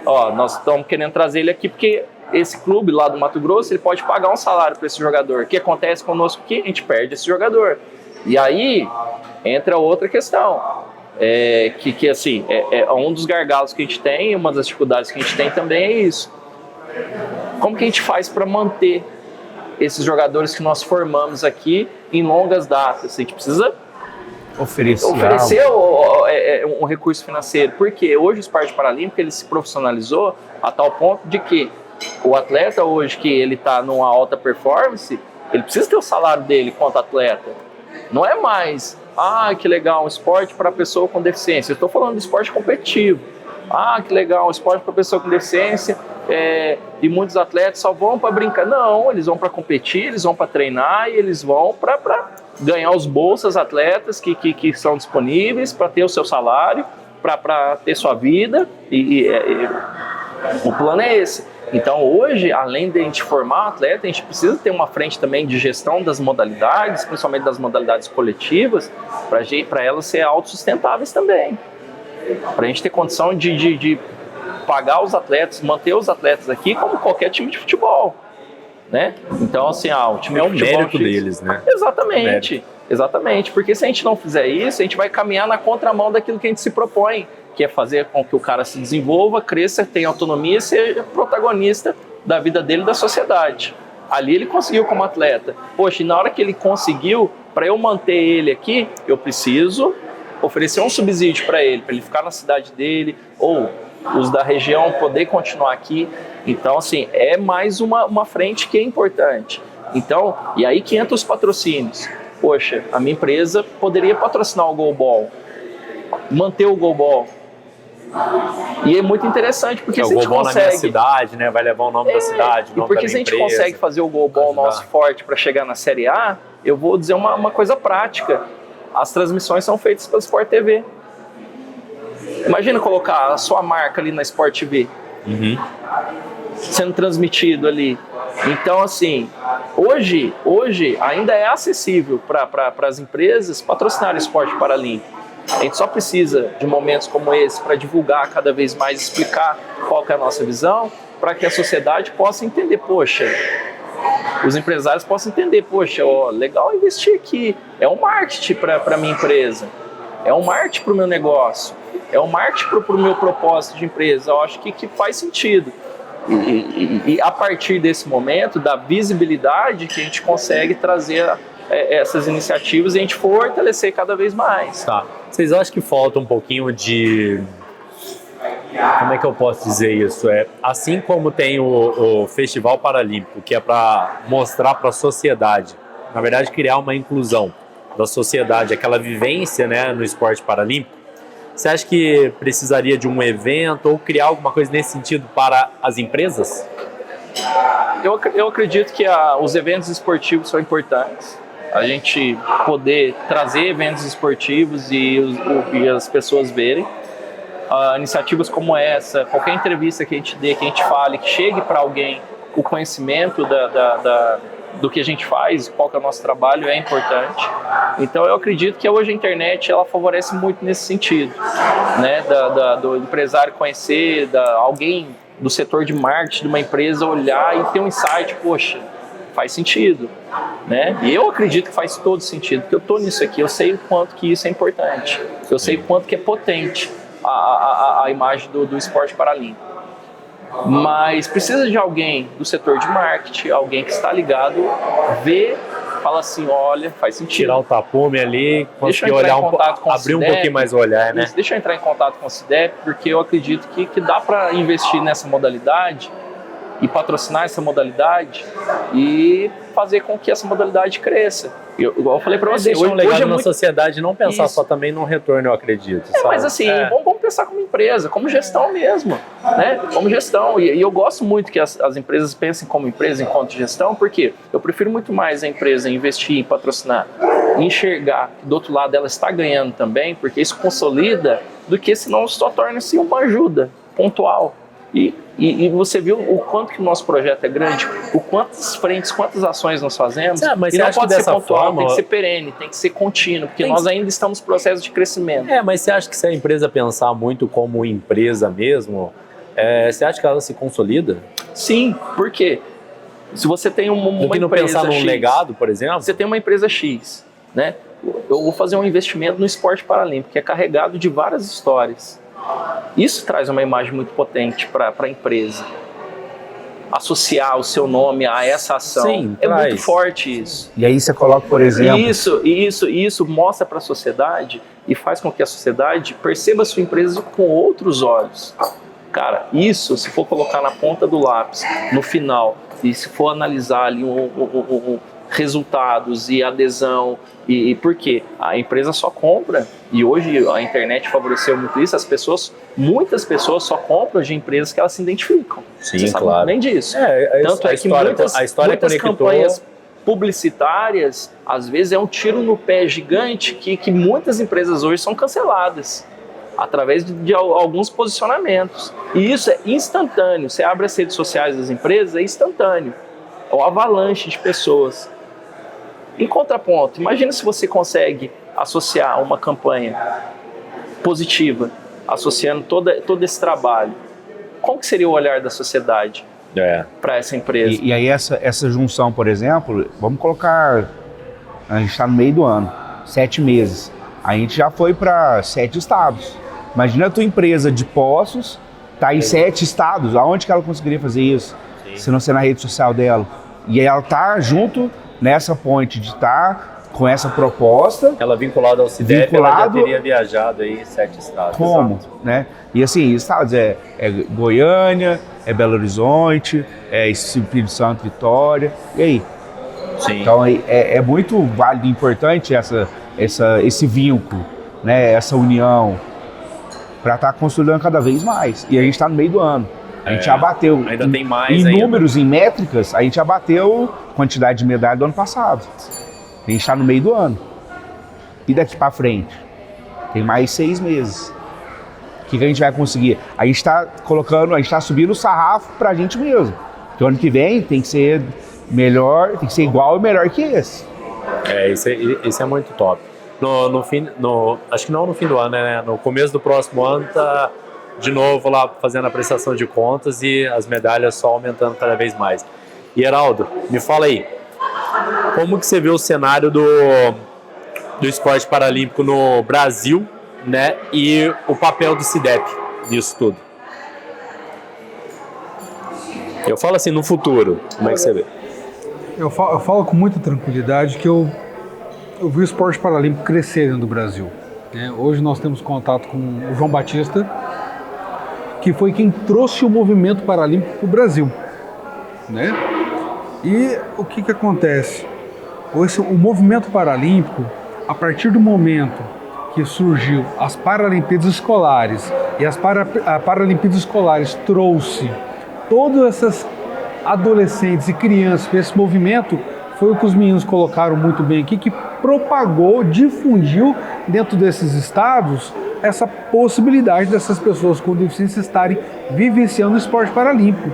Nós estamos querendo trazer ele aqui porque esse clube lá do Mato Grosso, ele pode pagar um salário para esse jogador. O que acontece conosco aqui? A gente perde esse jogador. E aí entra outra questão. Que assim, um dos gargalos que a gente tem, uma das dificuldades que a gente tem também é isso. Como que a gente faz para manter esses jogadores que nós formamos aqui em longas datas? A gente precisa oferecer um recurso financeiro, porque hoje o esporte paralímpico ele se profissionalizou a tal ponto de que o atleta hoje que ele está numa alta performance, ele precisa ter o salário dele quanto atleta. Não é mais, que legal, um esporte para pessoa com deficiência. Eu estou falando de esporte competitivo. Que legal, um esporte para pessoa com deficiência, e muitos atletas só vão para brincar. Não, eles vão para competir, eles vão para treinar e eles vão para ganhar os bolsas atletas que são disponíveis, para ter o seu salário, para ter sua vida, e o plano é esse. Então hoje, além de a gente formar atleta, a gente precisa ter uma frente também de gestão das modalidades, principalmente das modalidades coletivas, para elas serem autossustentáveis também. Para a gente ter condição de pagar os atletas, manter os atletas aqui como qualquer time de futebol, né? Então assim, o time de futebol... mérito deles, né? Exatamente, porque se a gente não fizer isso, a gente vai caminhar na contramão daquilo que a gente se propõe, que é fazer com que o cara se desenvolva, cresça, tenha autonomia e seja protagonista da vida dele e da sociedade. Ali ele conseguiu como atleta. Poxa, e na hora que ele conseguiu, para eu manter ele aqui, eu preciso oferecer um subsídio para ele ficar na cidade dele, ou os da região poder continuar aqui. Então, assim, é mais uma frente que é importante. Então, e aí que entra os patrocínios. Poxa, a minha empresa poderia patrocinar o goalball, manter o goalball. E é muito interessante, porque se a gente consegue... na minha cidade, né? Vai levar o nome da cidade, o nome porque se a gente consegue fazer o goalball nosso forte para chegar na Série A, eu vou dizer uma coisa prática. As transmissões são feitas pela Sport TV. Imagina colocar a sua marca ali na Sport TV. Sendo transmitido ali. Então, assim, hoje ainda é acessível para as empresas patrocinar o esporte paralímpico. A gente só precisa de momentos como esse para divulgar cada vez mais, explicar qual que é a nossa visão, para que a sociedade possa entender, poxa, os empresários possam entender, poxa, legal investir aqui, é um marketing para a minha empresa, é um marketing para o meu negócio, é um marketing para o meu propósito de empresa. Eu acho que faz sentido. E a partir desse momento, da visibilidade, que a gente consegue trazer essas iniciativas e a gente fortalecer cada vez mais. Tá. Vocês acham que falta um pouquinho de... Como é que eu posso dizer isso? Assim como tem o Festival Paralímpico, que é para mostrar para a sociedade, na verdade criar uma inclusão da sociedade, aquela vivência, né, no esporte paralímpico, você acha que precisaria de um evento ou criar alguma coisa nesse sentido para as empresas? Eu acredito que os eventos esportivos são importantes. A gente poder trazer eventos esportivos e as pessoas verem. Iniciativas como essa, qualquer entrevista que a gente dê, que a gente fale, que chegue para alguém o conhecimento do que a gente faz, qual que é o nosso trabalho, é importante. Então eu acredito que hoje a internet ela favorece muito nesse sentido, né? Do empresário conhecer, alguém do setor de marketing de uma empresa olhar e ter um insight, poxa, faz sentido, né? E eu acredito que faz todo sentido, porque eu estou nisso aqui, eu sei o quanto que isso é importante, eu sei o quanto que é potente a imagem do esporte paralímpico. Mas precisa de alguém do setor de marketing, alguém que está ligado, ver, fala assim, olha, faz sentido. Tirar o tapume ali, conseguir olhar abrir um pouquinho mais o olhar, né? Deixa eu entrar em contato com o CIDEP, porque eu acredito que dá para investir nessa modalidade e patrocinar essa modalidade e fazer com que essa modalidade cresça. Igual eu falei para você, hoje é na sociedade, não pensar só também no retorno, eu acredito. Mas assim, vamos pensar como empresa, como gestão mesmo, né? Como gestão. E eu gosto muito que as empresas pensem como empresa enquanto gestão, porque eu prefiro muito mais a empresa investir em patrocinar, enxergar que do outro lado ela está ganhando também, porque isso consolida, do que senão só torna-se uma ajuda pontual. E você viu o quanto que o nosso projeto é grande, o quantas frentes, quantas ações nós fazemos, mas e não acha pode que ser dessa pontual, forma, tem que ser perene, tem que ser contínuo, porque nós ainda estamos no processo de crescimento. Mas você acha que se a empresa pensar muito como empresa mesmo, você acha que ela se consolida? Sim, por quê? Se você tem uma empresa pensar num X, legado, por exemplo? Você tem uma empresa X, né? Eu vou fazer um investimento no esporte paralímpico, que é carregado de várias histórias. Isso traz uma imagem muito potente para a empresa. Associar o seu nome a essa ação. Sim, muito forte isso. E aí você coloca, por exemplo... Isso mostra para a sociedade e faz com que a sociedade perceba a sua empresa com outros olhos. Cara, isso, se for colocar na ponta do lápis, no final, e se for analisar ali resultados e adesão, e por quê? A empresa só compra, e hoje a internet favoreceu muito isso, muitas pessoas só compram de empresas que elas se identificam. Sim, você sabe claro. bem disso. Tanto é que muitas campanhas publicitárias, às vezes é um tiro no pé gigante que muitas empresas hoje são canceladas através de alguns posicionamentos. E isso é instantâneo. Você abre as redes sociais das empresas, é instantâneo. É uma avalanche de pessoas. Em contraponto, imagina se você consegue associar uma campanha positiva, associando todo esse trabalho. Qual que seria o olhar da sociedade para essa empresa? E aí essa junção, por exemplo, vamos colocar, a gente está no meio do ano, 7 meses. A gente já foi para 7 estados. Imagina a tua empresa de Poços, tá em 7 estados. Aonde que ela conseguiria fazer isso? Sim. Se não ser na rede social dela. E aí ela tá junto nessa ponte de estar com essa proposta. Ela vinculada ao CIDEP, ela já teria viajado aí em 7 estados. Como? Né? E assim, estados é Goiânia, é Belo Horizonte, é Espírito Santo, Vitória. E aí? Sim. Então é muito válido e importante esse vínculo, né? Essa união, para estar consolidando cada vez mais. E a gente está no meio do ano. A gente já bateu. Ainda tem mais. Em números, em métricas, a gente já bateu a quantidade de medalha do ano passado. A gente está no meio do ano. E daqui para frente? Tem mais 6 meses. O que a gente vai conseguir? A gente está subindo o sarrafo para a gente mesmo. Porque o ano que vem tem que ser melhor, tem que ser igual ou melhor que esse. Isso é muito top. Acho que não no fim do ano, né? No começo do próximo ano tá de novo lá fazendo a prestação de contas e as medalhas só aumentando cada vez mais. E Heraldo, me fala aí, como que você vê o cenário do esporte paralímpico no Brasil, né? E o papel do CIDEP nisso tudo? Eu falo assim, no futuro, como é que você vê? Eu falo com muita tranquilidade que eu vi o esporte paralímpico crescer no Brasil. Né? Hoje nós temos contato com o João Batista, que foi quem trouxe o movimento paralímpico para o Brasil. Né? E o que acontece? O movimento paralímpico, a partir do momento que surgiu as Paralimpíadas Escolares, e as Paralimpíadas Escolares trouxe todas essas adolescentes e crianças para esse movimento, foi o que os meninos colocaram muito bem aqui, que propagou, difundiu dentro desses estados essa possibilidade dessas pessoas com deficiência estarem vivenciando o esporte paralímpico.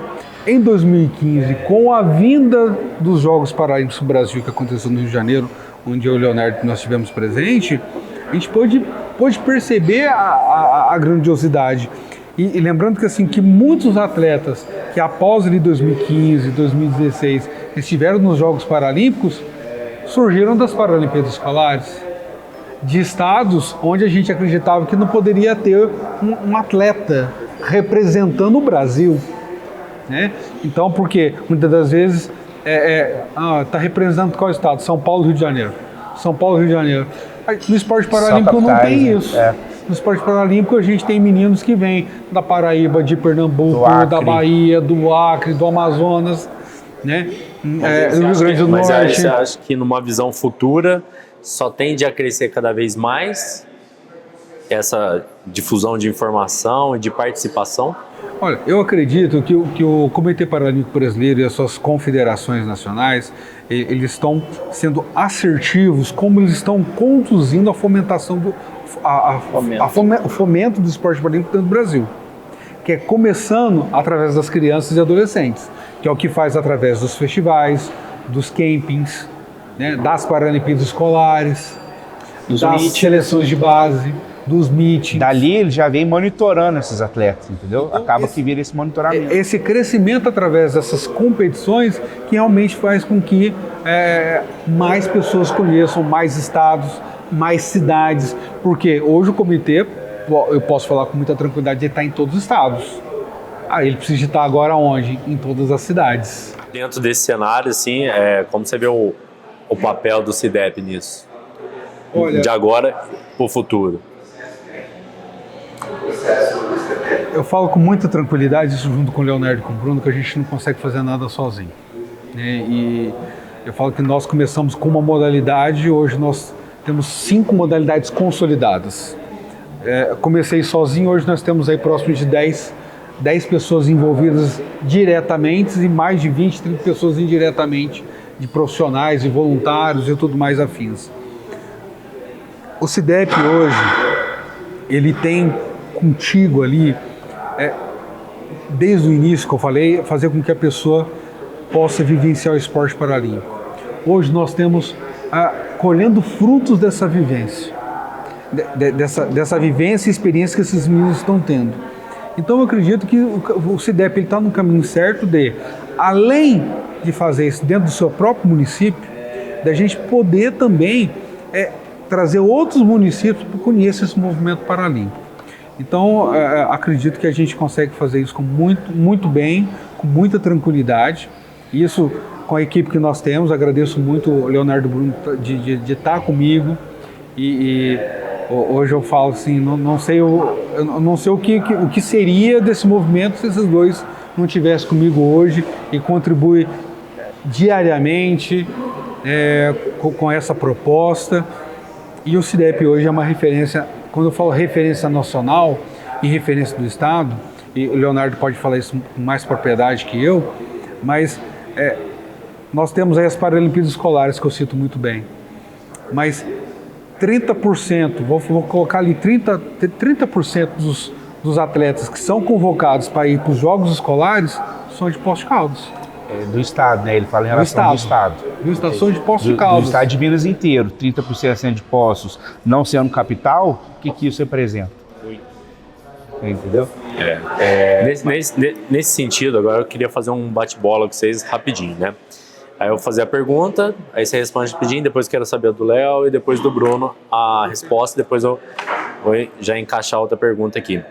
Em 2015, com a vinda dos Jogos Paralímpicos do Brasil, que aconteceu no Rio de Janeiro, onde eu e o Leonardo nós estivemos presente, a gente pôde perceber a grandiosidade. E lembrando que, assim, que muitos atletas que após ali 2015, 2016 estiveram nos Jogos Paralímpicos surgiram das Paralimpíadas Escolares, de estados onde a gente acreditava que não poderia ter um atleta representando o Brasil. Né? Então, porque muitas das vezes está representando qual estado? São Paulo, Rio de Janeiro. São Paulo, Rio de Janeiro. No esporte paralímpico não tem isso. No esporte paralímpico a gente tem meninos que vêm da Paraíba, de Pernambuco, da Bahia, do Acre, do Amazonas, né? Do Rio Grande do Norte. Mas aí você acha que numa visão futura só tende a crescer cada vez mais essa difusão de informação e de participação? Olha, eu acredito que o Comitê Paralímpico Brasileiro e as suas confederações nacionais, eles estão sendo assertivos como eles estão conduzindo a fomentação o fomento do esporte paralímpico dentro do Brasil. que é começando através das crianças e adolescentes, que é o que faz através dos festivais, dos campings, né, das Paralimpíadas escolares, das seleções de base, dos meetings. Dali ele já vem monitorando esses atletas, entendeu? Então, Acaba que vira esse monitoramento. Esse crescimento através dessas competições que realmente faz com que mais pessoas conheçam, mais estados, mais cidades, porque hoje o comitê, eu posso falar com muita tranquilidade, ele está em todos os estados. Ele precisa estar agora onde? Em todas as cidades. Dentro desse cenário, assim, como você vê o papel do CIDEP nisso? Olha, de agora para o futuro. Eu falo com muita tranquilidade, isso junto com o Leonardo e com o Bruno, que a gente não consegue fazer nada sozinho. E eu falo que nós começamos com uma modalidade, hoje nós temos 5 modalidades consolidadas. Comecei sozinho, hoje nós temos aí próximo de 10 pessoas envolvidas diretamente e mais de 20, 30 pessoas indiretamente, de profissionais e voluntários e tudo mais afins. O CIDEP hoje, ele tem contigo ali, desde o início que eu falei, fazer com que a pessoa possa vivenciar o esporte paralímpico. Hoje nós temos colhendo frutos dessa vivência, dessa vivência e experiência que esses meninos estão tendo. Então eu acredito que o CIDEP está no caminho certo de, além de fazer isso dentro do seu próprio município, da gente poder também trazer outros municípios para conhecer esse movimento paralímpico. Então, acredito que a gente consegue fazer isso muito bem, com muita tranquilidade. Isso com a equipe que nós temos. Agradeço muito o Leonardo Bruno de estar comigo. E hoje eu falo assim, não sei o que seria desse movimento se esses dois não estivessem comigo hoje e contribuem diariamente com essa proposta. E o CIDEP hoje é uma referência, quando eu falo referência nacional e referência do Estado, e o Leonardo pode falar isso com mais propriedade que eu, mas nós temos aí as Paralimpíadas escolares, que eu cito muito bem, mas 30%, vou colocar ali 30% dos atletas que são convocados para ir para os Jogos Escolares são de Poços de Caldas. Do Estado, né? Ele fala em relação do Estado. Do Estado, são de Poços de Caldas. Do Estado de Minas inteiro, 30% sendo de Poços, não sendo capital, o que isso representa? Entendeu? Nesse sentido, agora eu queria fazer um bate-bola com vocês rapidinho, né? Aí eu vou fazer a pergunta, aí você responde rapidinho, depois quero saber do Léo e depois do Bruno a resposta, depois eu vou já encaixar outra pergunta aqui.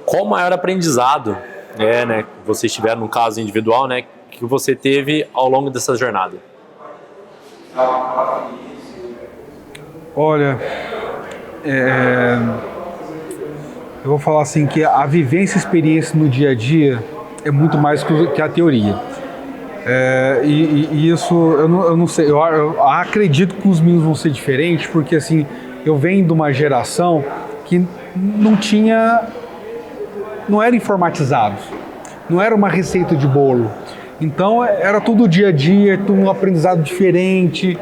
Qual o maior aprendizado, né, que vocês tiveram no caso individual, né, que você teve ao longo dessa jornada? Olha, eu vou falar assim que a vivência e experiência no dia a dia é muito mais que a teoria. E isso, eu não sei, eu acredito que os meninos vão ser diferentes, porque assim, eu venho de uma geração que não era informatizado, não era uma receita de bolo. Então era tudo dia a dia, tudo um aprendizado diferente,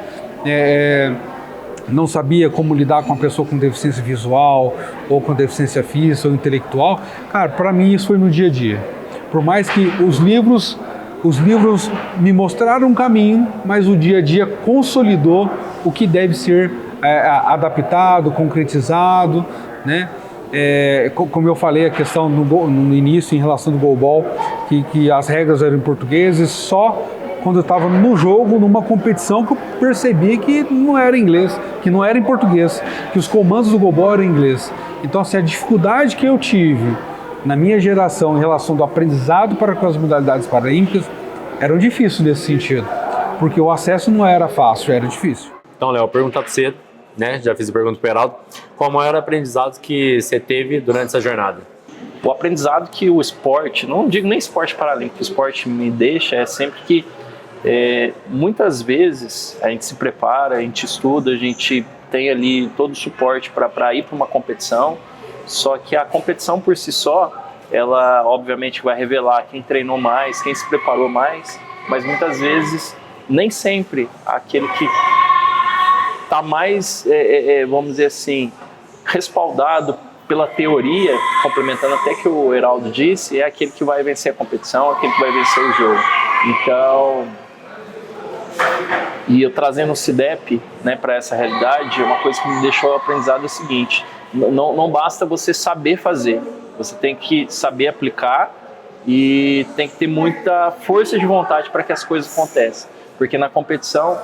não sabia como lidar com uma pessoa com deficiência visual, ou com deficiência física ou intelectual. Cara, para mim isso foi no dia a dia. Por mais que os livros me mostraram um caminho, mas o dia a dia consolidou o que deve ser adaptado, concretizado, né? Como eu falei, a questão no início em relação do goalball, que as regras eram em português, e só quando eu estava no jogo, numa competição, que eu percebi que não era inglês, que não era em português, que os comandos do goalball eram em inglês. Então, assim, a dificuldade que eu tive na minha geração em relação do aprendizado para com as modalidades paralímpicas eram difíceis nesse sentido, porque o acesso não era fácil, era difícil. Então, Léo, perguntar para você, né? Já fiz a pergunta para o Heraldo. Qual o maior aprendizado que você teve durante essa jornada? O aprendizado que o esporte, não digo nem esporte paralímpico, o esporte me deixa é sempre que muitas vezes a gente se prepara, a gente estuda, a gente tem ali todo o suporte para ir para uma competição, só que a competição por si só, ela obviamente vai revelar quem treinou mais, quem se preparou mais, mas muitas vezes nem sempre aquele que está mais, vamos dizer assim, respaldado pela teoria, complementando até que o Heraldo disse, é aquele que vai vencer a competição, aquele que vai vencer o jogo. Então, e eu trazendo o CIDEP, né, para essa realidade, uma coisa que me deixou aprendizado é o seguinte: não basta você saber fazer, você tem que saber aplicar e tem que ter muita força de vontade para que as coisas aconteçam, porque na competição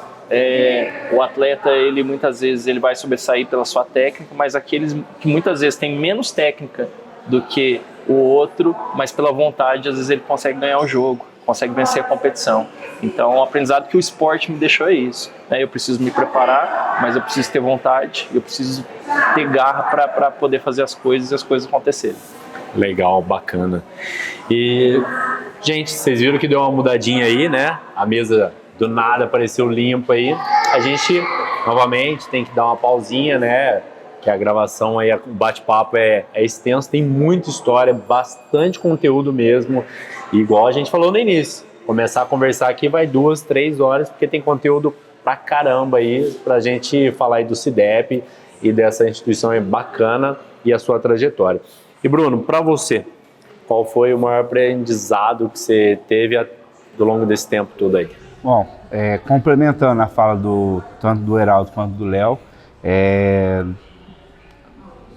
o atleta, ele muitas vezes ele vai sobressair pela sua técnica, mas aqueles que muitas vezes têm menos técnica do que o outro, mas pela vontade, às vezes ele consegue ganhar o jogo, consegue vencer a competição. Então, o aprendizado que o esporte me deixou é isso, né? Eu preciso me preparar, mas eu preciso ter vontade, eu preciso ter garra para poder fazer as coisas e as coisas acontecerem. Legal, bacana. E, gente, vocês viram que deu uma mudadinha aí, né? A mesa do nada apareceu limpa aí. A gente, novamente, tem que dar uma pausinha, né? Que a gravação aí, o bate-papo é extenso, tem muita história, bastante conteúdo mesmo. E igual a gente falou no início, começar a conversar aqui vai 2, 3 horas, porque tem conteúdo pra caramba aí, pra gente falar aí do CIDEP e dessa instituição é bacana e a sua trajetória. E Bruno, pra você, qual foi o maior aprendizado que você teve ao longo desse tempo todo aí? Bom, complementando a fala tanto do Heraldo quanto do Léo,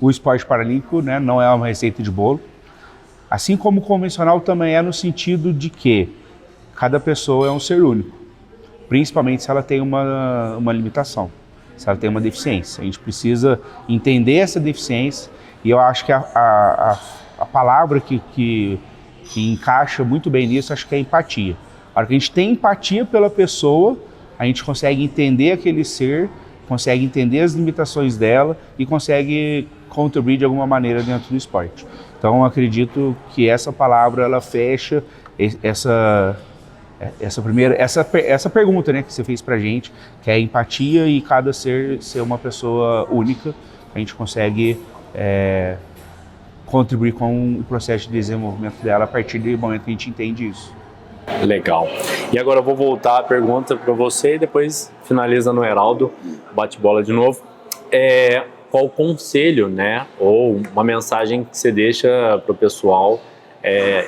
o esporte paralímpico, né, não é uma receita de bolo, assim como o convencional também é no sentido de que cada pessoa é um ser único, principalmente se ela tem uma limitação, se ela tem uma deficiência. A gente precisa entender essa deficiência e eu acho que a palavra que encaixa muito bem nisso, acho que é empatia. A hora que a gente tem empatia pela pessoa, a gente consegue entender aquele ser, consegue entender as limitações dela e consegue contribuir de alguma maneira dentro do esporte. Então, eu acredito que essa palavra, ela fecha essa pergunta, né, que você fez pra gente, que é a empatia e cada ser uma pessoa única. A gente consegue contribuir com o processo de desenvolvimento dela a partir do momento que a gente entende isso. Legal. E agora eu vou voltar a pergunta para você e depois finaliza no Heraldo, bate bola de novo. Qual conselho, né, ou uma mensagem que você deixa para o pessoal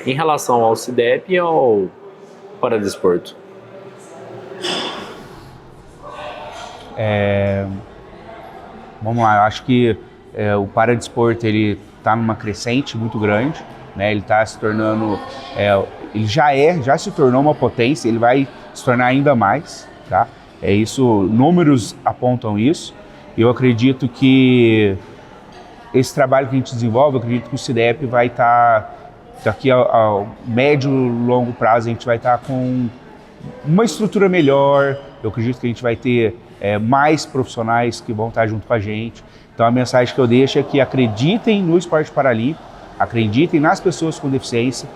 em relação ao CIDEP e ao paradesporto? Vamos lá, eu acho que o paradesporto ele está numa crescente muito grande, né? Ele está se tornando, ele já se tornou uma potência, ele vai se tornar ainda mais, tá? Números apontam isso. Eu acredito que esse trabalho que a gente desenvolve, eu acredito que o CIDEP vai estar, daqui ao médio e longo prazo, a gente vai estar com uma estrutura melhor. Eu acredito que a gente vai ter mais profissionais que vão estar junto com a gente. Então a mensagem que eu deixo é que acreditem no esporte paralímpico, acreditem nas pessoas com deficiência,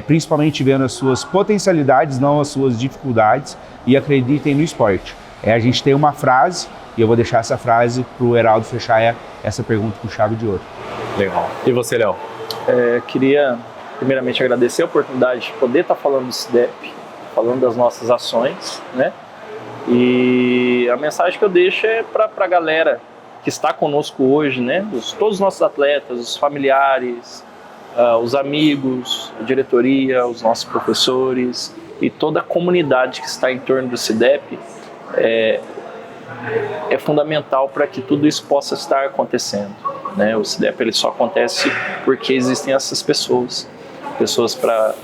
principalmente vendo as suas potencialidades, não as suas dificuldades, e acreditem no esporte. A gente tem uma frase, e eu vou deixar essa frase para o Heraldo fechar essa pergunta com chave de ouro. Legal. E você, Léo? Queria primeiramente agradecer a oportunidade de poder estar falando do CIDEP, falando das nossas ações, né? E a mensagem que eu deixo é para a galera que está conosco hoje, né? Todos os nossos atletas, os familiares, os amigos, a diretoria, os nossos professores e toda a comunidade que está em torno do CIDEP, é fundamental para que tudo isso possa estar acontecendo, né? O CIDEP ele só acontece porque existem essas pessoas para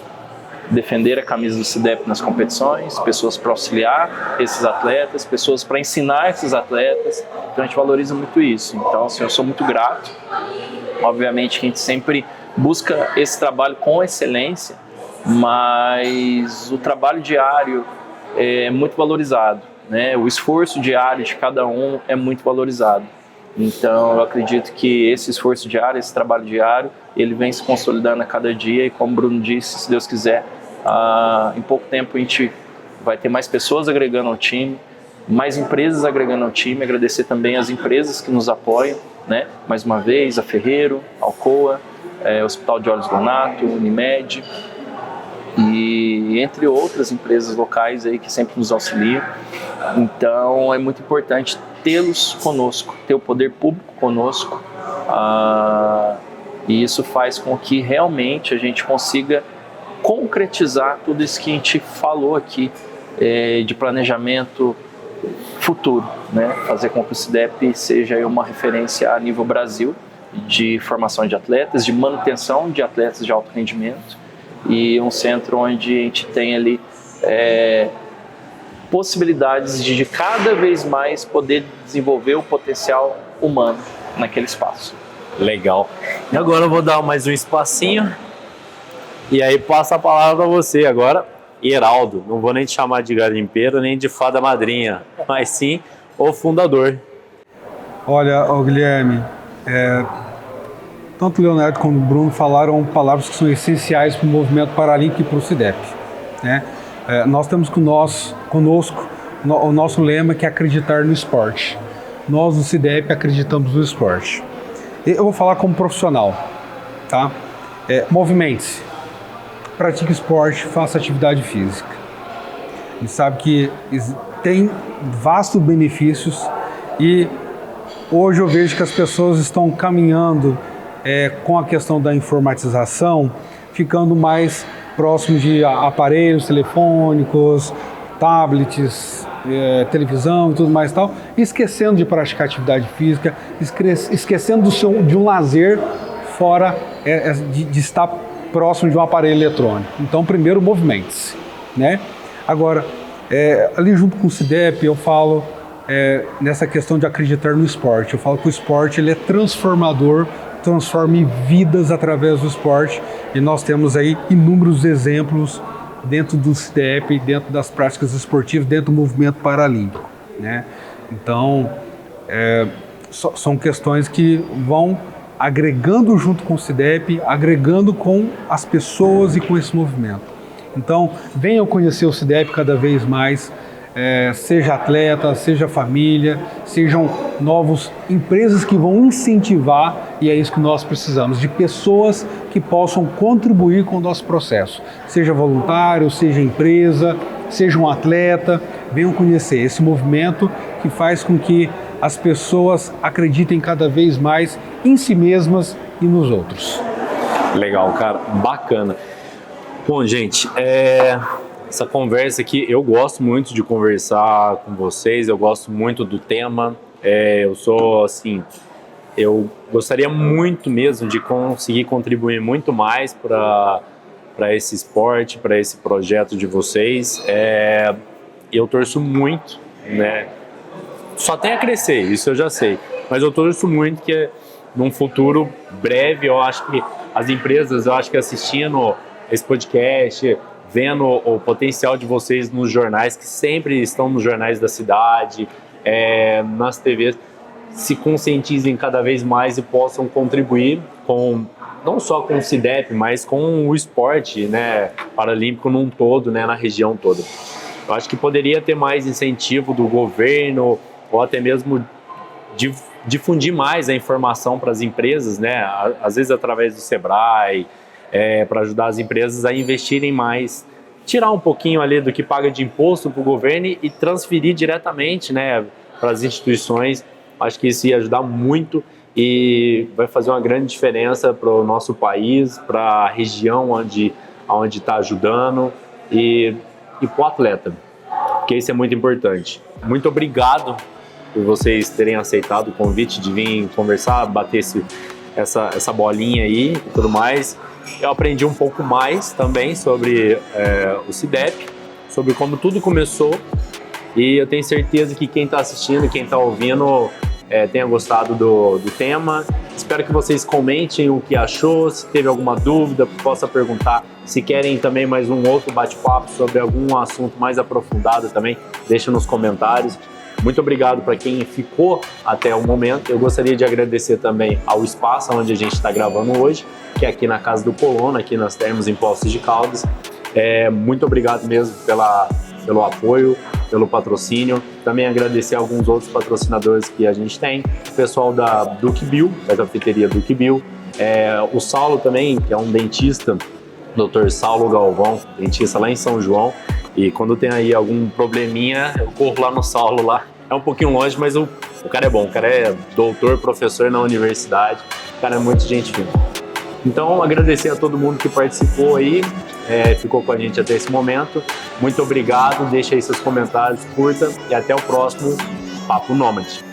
defender a camisa do CIDEP nas competições, pessoas para auxiliar esses atletas, pessoas para ensinar esses atletas. Então a gente valoriza muito isso. Então, assim, eu sou muito grato. Obviamente que a gente sempre busca esse trabalho com excelência, mas o trabalho diário é muito valorizado, né? O esforço diário de cada um é muito valorizado. Então eu acredito que esse esforço diário, esse trabalho diário, ele vem se consolidando a cada dia e, como o Bruno disse, se Deus quiser, em pouco tempo a gente vai ter mais pessoas agregando ao time, mais empresas agregando ao time. Agradecer também as empresas que nos apoiam, né? Mais uma vez, a Ferreiro, Alcoa, Hospital de Olhos Donato, Unimed e entre outras empresas locais aí que sempre nos auxiliam. Então é muito importante tê-los conosco, ter o poder público conosco, E isso faz com que realmente a gente consiga concretizar tudo isso que a gente falou aqui de planejamento futuro, né? Fazer com que o SIDEP seja uma referência a nível Brasil de formação de atletas, de manutenção de atletas de alto rendimento, e um centro onde a gente tem ali possibilidades de cada vez mais poder desenvolver o potencial humano naquele espaço. Legal. E agora eu vou dar mais um espacinho e aí passo a palavra para você agora, Heraldo. Não vou nem te chamar de garimpeiro nem de fada madrinha, mas sim o fundador. Olha, Guilherme, tanto o Leonardo como o Bruno falaram palavras que são essenciais para o movimento paralímpico e para o SIDEP, né? Nós temos conosco o nosso lema, que é acreditar no esporte. Nós, no SIDEP, acreditamos no esporte. Eu vou falar como profissional, tá? Movimente-se, pratique esporte, faça atividade física. A gente sabe que tem vastos benefícios e hoje eu vejo que as pessoas estão caminhando com a questão da informatização, ficando mais próximo de aparelhos telefônicos, tablets, televisão e tudo mais e tal, esquecendo de praticar atividade física, esquecendo de um lazer fora de estar próximo de um aparelho eletrônico. Então, primeiro, movimente-se, né? Agora, ali junto com o SIDEP, eu falo nessa questão de acreditar no esporte. Eu falo que o esporte ele é transformador, transforma vidas através do esporte, e nós temos aí inúmeros exemplos dentro do SIDEP, dentro das práticas esportivas, dentro do movimento paralímpico, né? Então, são questões que vão agregando junto com o SIDEP, agregando com as pessoas e com esse movimento. Então, venham conhecer o SIDEP cada vez mais, seja atleta, seja família, sejam novas empresas que vão incentivar, e é isso que nós precisamos, de pessoas que possam contribuir com o nosso processo, seja voluntário, seja empresa, seja um atleta. Venham conhecer esse movimento que faz com que as pessoas acreditem cada vez mais em si mesmas e nos outros. Legal, cara, bacana. Bom, gente, essa conversa aqui, eu gosto muito de conversar com vocês, eu gosto muito do tema, eu sou assim, eu gostaria muito mesmo de conseguir contribuir muito mais para esse esporte, para esse projeto de vocês. Eu torço muito, né? Só tem a crescer, isso eu já sei, mas eu torço muito que num futuro breve, eu acho que as empresas, assistindo esse podcast, vendo o potencial de vocês nos jornais, que sempre estão nos jornais da cidade, nas TVs, se conscientizem cada vez mais e possam contribuir não só com o SIDEP, mas com o esporte, né, paralímpico num todo, né, na região toda. Eu acho que poderia ter mais incentivo do governo, ou até mesmo difundir mais a informação para as empresas, né, às vezes através do Sebrae, para ajudar as empresas a investirem mais, tirar um pouquinho ali do que paga de imposto para o governo e transferir diretamente, né, para as instituições. Acho que isso ia ajudar muito e vai fazer uma grande diferença para o nosso país, para a região onde está ajudando e para o atleta, porque isso é muito importante. Muito obrigado por vocês terem aceitado o convite de vir conversar, bater essa bolinha aí e tudo mais. Eu aprendi um pouco mais também sobre o SIDEP, sobre como tudo começou, e eu tenho certeza que quem está assistindo, quem está ouvindo, tenha gostado do tema. Espero que vocês comentem o que achou, se teve alguma dúvida, possa perguntar. Se querem também mais um outro bate-papo sobre algum assunto mais aprofundado também, deixa nos comentários. Muito obrigado para quem ficou até o momento. Eu gostaria de agradecer também ao espaço onde a gente está gravando hoje, que é aqui na Casa do Colono, aqui nas Termas em Poços de Caldas. Muito obrigado mesmo pelo apoio, pelo patrocínio. Também agradecer a alguns outros patrocinadores que a gente tem. O pessoal da Duque Bill, da cafeteria Duque Bill. O Saulo também, que é um dentista, Dr. Saulo Galvão, dentista lá em São João. E quando tem aí algum probleminha, eu corro lá no Saulo lá. É um pouquinho longe, mas o cara é bom. O cara é doutor, professor na universidade. O cara é muito gente fina. Então, agradecer a todo mundo que participou aí, ficou com a gente até esse momento. Muito obrigado, deixa aí seus comentários, curta e até o próximo Papo Nômade.